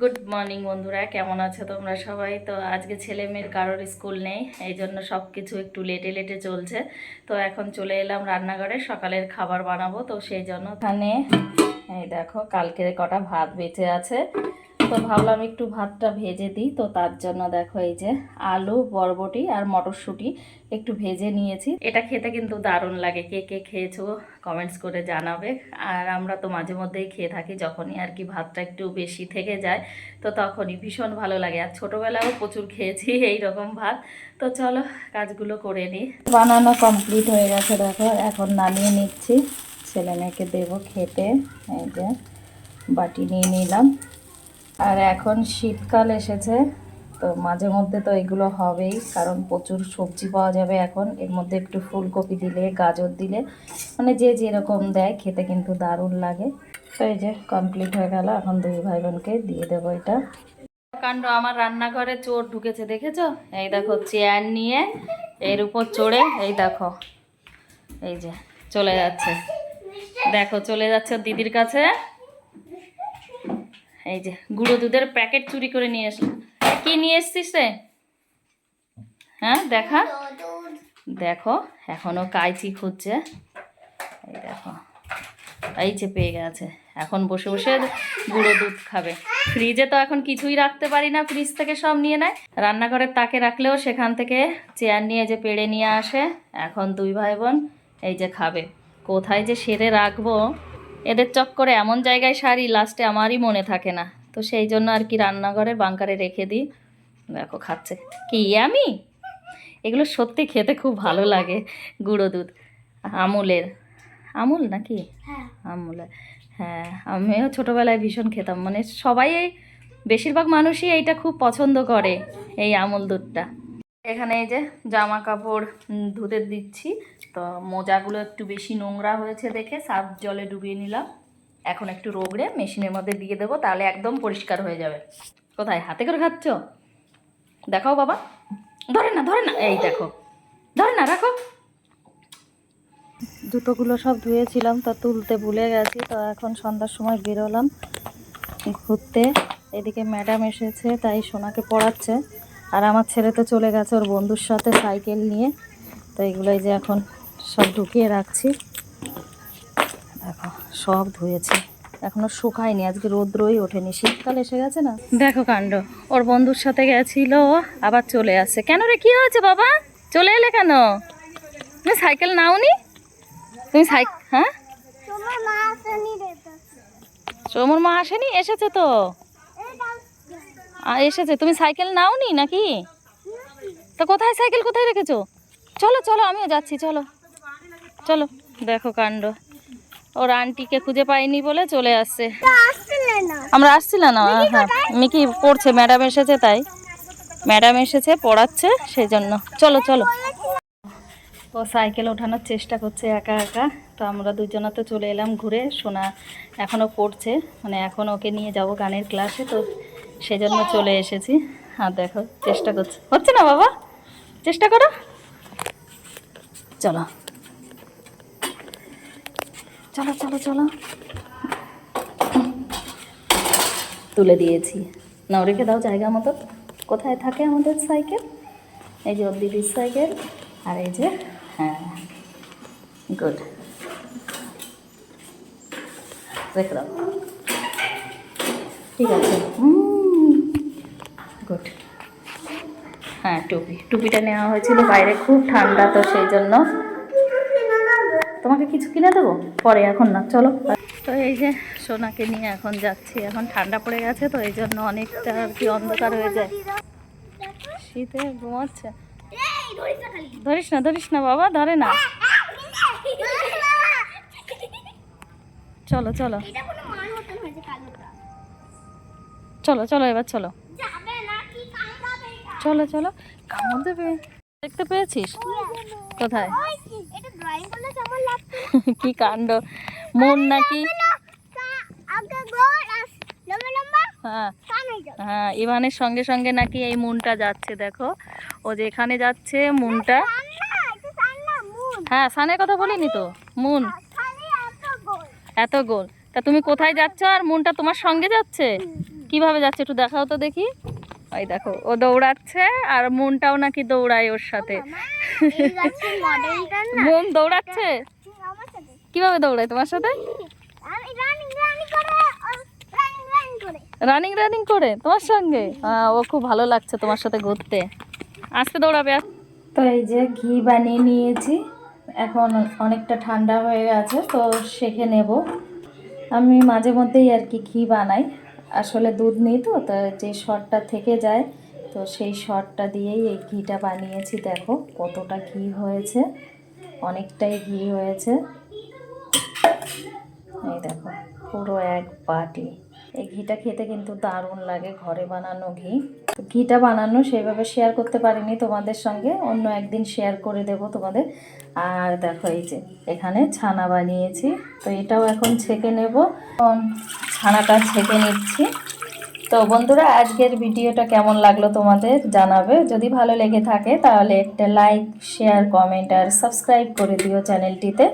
Good morning বন্ধুরা, কেমন আছো তোমরা সবাই? তো আজকে ছেলে মেয়ের কারোর স্কুল নেই, এই জন্য সব কিছু একটু লেটে লেটে চলছে। তো এখন চলে এলাম রান্নাঘরে, সকালের খাবার বানাবো। তো সেই জন্য এখানে এই দেখো কালকের কটা ভাত বেঁচে আছে, তো ভাবলাম একটু ভাতটা ভেজে দিই। তো তার জন্য দেখো এই যে আলু, বরবটি আর মটরশুঁটি একটু ভেজে নিয়েছি। এটা খেতে কিন্তু দারুণ লাগে। কে কে খেয়েছো কমেন্টস করে জানাবে। আর আমরা তো মাঝে মধ্যেই খেয়ে থাকি, যখনই আর কি ভাতটা একটু বেশি থেকে যায় তো তখনই ভীষণ ভালো লাগে। আর ছোটোবেলাও প্রচুর খেয়েছি এই রকম ভাত। তো চলো কাজগুলো করে নিই। বানানো কমপ্লিট হয়ে গেছে দেখো, এখন নামিয়ে নিচ্ছি, ছেলে মেয়েকে দেবো খেতে। এই যে বাটি নিয়ে নিলাম। আর এখন শীতকাল এসেছে, তো মাঝে মধ্যে তো এগুলো হবেই, কারণ প্রচুর সবজি পাওয়া যাবে এখন। এর মধ্যে একটু ফুলকপি দিলে, গাজর দিলে, মানে যে যেরকম দেয় খেতে কিন্তু দারুণ লাগে। তো এই যে কমপ্লিট হয়ে গেল, এখন দুই ভাই বোনকে দিয়ে দেবো এটা। কাণ্ড, আমার রান্নাঘরে চোর ঢুকেছে দেখেছো? এই দেখো চেয়ার নিয়ে এর উপর চড়ে, এই দেখো এই যে চলে যাচ্ছে, দেখো চলে যাচ্ছে দিদির কাছে। এই যে গুঁড়ো দুধের প্যাকেট চুরি করে নিয়ে আসলো। কি নিয়ে এসছিস রে? হ্যাঁ দেখা, দেখো এখনো কাইচি খুঁজছে। এই দেখো এই যে পেয়ে গেছে, এখন বসে বসে গুঁড়ো দুধ খাবে। ফ্রিজে তো এখন কিছুই রাখতে পারি না, ফ্রিজ থেকে সব নিয়ে নেয়। রান্নাঘরের তাকে রাখলেও সেখান থেকে চেয়ার নিয়ে যে পেড়ে নিয়ে আসে। এখন দুই ভাই বোন এই যে খাবে। কোথায় যে সেরে রাখবো, এদের চক্করে এমন জায়গায় সারি, লাস্টে আমারই মনে থাকে না। তো সেই জন্য আর কি রান্নাঘরের বাঙ্কারে রেখে দিই। দেখো খাচ্ছে কি আমি, এগুলো সত্যি খেতে খুব ভালো লাগে। গুঁড়ো দুধ আমুলের, আমুল নাকি? হ্যাঁ আমুলের। হ্যাঁ আমিও ছোটোবেলায় ভীষণ খেতাম, মানে সবাই এই বেশিরভাগ মানুষই এইটা খুব পছন্দ করে, এই আমুল দুধটা। এখানে এই যে জামা কাপড় ধুতে দিচ্ছি। তো মোজাগুলো একটু বেশি নোংরা হয়েছে দেখে সার্ফ জলে ডুবিয়ে নিলাম। এখন একটু রগড়ে মেশিনের মধ্যে দিয়ে দেবো, তাহলে একদম পরিষ্কার হয়ে যাবে। কোথায় হাতে করে খাচ্ছ? দেখাও বাবা। ধরে না ধরে না, এই দেখো ধরে না, রাখো। জুতোগুলো সব ধুয়েছিলাম, তা তুলতে ভুলে গেছি। তো এখন সন্ধ্যার সময় বেরোলাম ঘুরতে। এদিকে ম্যাডাম এসেছে, তাই সোনাকে পড়াচ্ছে। আর আমার ছেলে তো চলে গেছে ওর বন্ধুর সাথে সাইকেল নিয়ে। তো এগুলোই যে এখন সব ঢুকিয়ে রাখছি। দেখো সব ধুয়েছি, এখনো শুকায়নি, আজকে রোদ্রই ওঠেনি, শীতকাল এসে গেছে না। দেখো কাণ্ড, ওর বন্ধুর সাথে গেছিল, আবার চলে আসছে। কেন রে, কি হয়েছে বাবা? চলে এলে কেন? তুমি সাইকেল নাওনি? তুমি হ্যাঁ সোমর মা আসেনি? এসেছে তো, এসেছে। তুমি সাইকেল নাওনি নাকি? তো কোথায় সাইকেল, কোথায় রেখেছো? চলো চলো আমিও যাচ্ছি, চলো চলো। দেখো কাণ্ড, ওর আন্টিকে খুঁজে পাইনি বলে চলে আসছে। আমরা আসছিলাম না, হ্যাঁ মিকি পড়ছে, ম্যাডাম এসেছে তাই, ম্যাডাম এসেছে পড়াচ্ছে সেই জন্য। চলো চলো। ও সাইকেল ওঠানোর চেষ্টা করছে একা একা। তো আমরা দুজনাতে চলে এলাম ঘুরে। সোনা এখনও পড়ছে, মানে এখন ওকে নিয়ে যাব গানের ক্লাসে, তো সেজন্য চলে এসেছি। আর দেখো চেষ্টা করছে, হচ্ছে না বাবা, চেষ্টা করো। চলো চলো চলো চলো, তুলে দিয়েছি। নাও রেখে দাও জায়গা মতো। কোথায় থাকে আমাদের সাইকেল? এই যে ওর দিদির সাইকেল, আর এই যে, হ্যাঁ গুড, রেখে দাও, ঠিক আছে। গুড। হ্যাঁ টুপিটা নেওয়া হয়েছিল, বাইরে খুব ঠান্ডা, তো সেই জন্য। তোমাকে কিছু কিনে দেবো পরে, এখন না, চলো। তো এই যে সোনাকে নিয়ে এখন যাচ্ছি। এখন ঠান্ডা পড়ে গেছে, তো এই জন্য অনেকটা আর কি অন্ধকার হয়ে যায়। শীতে ঘুমাচ্ছে। ধরিস না বাবা, ধরে না। চলো চলো চলো চলো, এবার চলো চলো চলো। কামড় দেবে, দেখতে পেয়েছিস? কোথায়? কি কাণ্ড, মন নাকি? হ্যাঁ হ্যাঁ, ইভানের সঙ্গে সঙ্গে নাকি এই মুনটা যাচ্ছে। দেখো ও যেখানে যাচ্ছে মুনটা। হ্যাঁ সানের কথা বলিনি তো, মুন এত গোল। তা তুমি কোথায় যাচ্ছ আর মুনটা তোমার সঙ্গে যাচ্ছে? কিভাবে যাচ্ছে একটু দেখাও তো দেখি। ওই দেখো ও দৌড়াচ্ছে আর মনটাও নাকি দৌড়ায় ওর সাথে। মন দৌড়াচ্ছে? কিভাবে দৌড়ায় তোমার সাথে? রানিং রানিং করে তোমার সঙ্গে? ও খুব ভালো লাগছে তোমার সাথে ঘুরতে। আস্তে দৌড়াবে। তো এই যে ঘি বানিয়ে নিয়েছি, এখন অনেকটা ঠান্ডা হয়ে গেছে তো সেঁকে নেব। আমি মাঝে মধ্যেই আর কি ঘি বানাই, আসলে দুধ নেই তো তো যে শর্টটা থেকে যায় তো সেই শর্টটা দিয়েই এই ঘিটা বানিয়েছি। দেখো কতটা ঘি হয়েছে, অনেকটাই ঘি হয়েছে। এই দেখো পুরো এক বাটি। এই ঘিটা খেতে কিন্তু দারুণ লাগে, ঘরে বানানো ঘি। ঘিটা বানানো সেইভাবে শেয়ার করতে পারিনি তোমাদের সঙ্গে, অন্য একদিন শেয়ার করে দেব তোমাদের। আর দেখো এই যে এখানে ছানা বানিয়েছি, তো এটাও এখন ছেঁকে নেব। ছানাটা ছেঁকে নিচ্ছি। তো বন্ধুরা আজকের ভিডিওটা কেমন লাগলো তোমাদের জানাবে। যদি ভালো লেগে থাকে তাহলে একটা লাইক, শেয়ার, কমেন্ট আর সাবস্ক্রাইব করে দিও চ্যানেলটিতে।